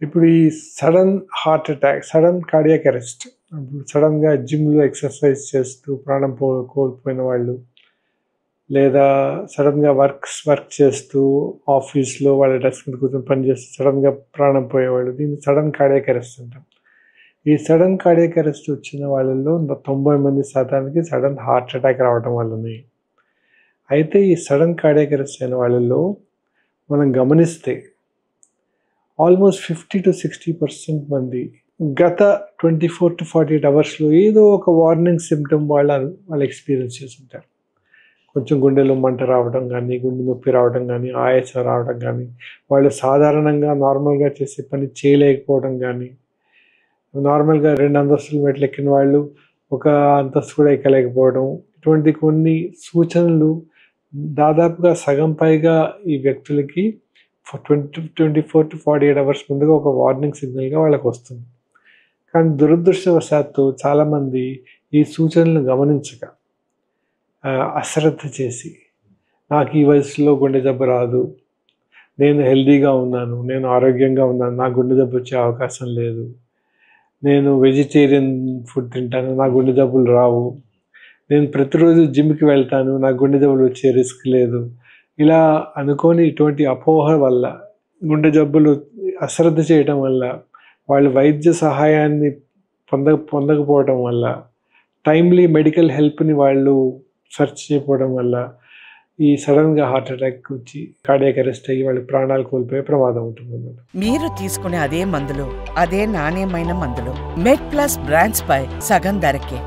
ఇప్పుడు ఈ sudden heart attack, sudden cardiac arrest, సడన్‌గా జిమ్‌లో ఎక్సర్సైజ్ చేస్తూ ప్రాణం కోల్పోయిన వాళ్ళు, లేదా సడన్‌గా వర్క్ చేస్తూ ఆఫీస్‌లో వాళ్ళ డెస్క్ మీద కూర్చొని పని చేస్తూ సడన్‌గా ప్రాణం పోయేవాళ్ళు. దీన్ని సడన్ కార్డియాక్ అరెస్ట్ అంటాం. ఈ సడన్ కార్డియాక్ అరెస్ట్ వచ్చిన వాళ్ళలో 90% సడన్ హార్ట్ అటాక్ రావడం వల్లనే. అయితే ఈ సడన్ కార్డియాక్ అరెస్ట్ అయిన వాళ్ళలో మనం గమనిస్తే ఆల్మోస్ట్ 50-60% మంది గత 24-48 అవర్స్‌లో ఏదో ఒక వార్నింగ్ సిమ్టమ్ వాళ్ళు ఎక్స్‌పీరియన్స్ చేసుంటారు. కొంచెం గుండెలో మంట రావడం గానీ, గుండె నొప్పి రావడం గానీ, ఆయాసం రావడం గానీ, వాళ్ళు సాధారణంగా నార్మల్‌గా చేసే పని చేయలేకపోవడం గానీ, నార్మల్‌గా 2 అంతస్తుల మెట్లెక్కిన వాళ్ళు ఒక అంతస్తు కూడా ఎక్కలేకపోవడం, ఇటువంటి కొన్ని సూచనలు దాదాపుగా సగం పైగా ఈ వ్యక్తులకి 24-48 అవర్స్ ముందుగా ఒక వార్నింగ్ సిగ్నల్‌గా వాళ్ళకొస్తుంది. కానీ దురదృష్టవశాత్తు చాలామంది ఈ సూచనలను గమనించక అశ్రద్ధ చేసి, నాకు ఈ వయసులో గుండె జబ్బు రాదు, నేను హెల్తీగా ఉన్నాను, నేను ఆరోగ్యంగా ఉన్నాను, నాకు గుండె జబ్బు వచ్చే అవకాశం లేదు, నేను వెజిటేరియన్ ఫుడ్ తింటాను, నాకు గుండె జబ్బులు రావు, నేను ప్రతిరోజు జిమ్‌కి వెళ్తాను, నాకు గుండె జబ్బులు వచ్చే రిస్క్ లేదు. ఇలా అనుకోని ఇటువంటి అపోహ వల్ల, గుండె జబ్బులు అశ్రద్ధ చేయటం వల్ల, వాళ్ళు వైద్య సహాయాన్ని పొందకపోవడం వల్ల, టైమ్లీ మెడికల్ హెల్ప్‌ని వాళ్ళు సెర్చ్ చేయకపోవడం వల్ల ఈ సడన్‌గా హార్ట్ అటాక్ వచ్చి కార్డియాక్ అరెస్ట్ అయ్యి వాళ్ళు ప్రాణాలు కోల్పోయే ప్రమాదం ఉంటుందన్నమాట. మీరు తీసుకునే అదే మందులు, అదే నాణ్యమైన మందులు మెడ్ ప్లస్ బ్రాండ్స్ పై సగం ధరకే.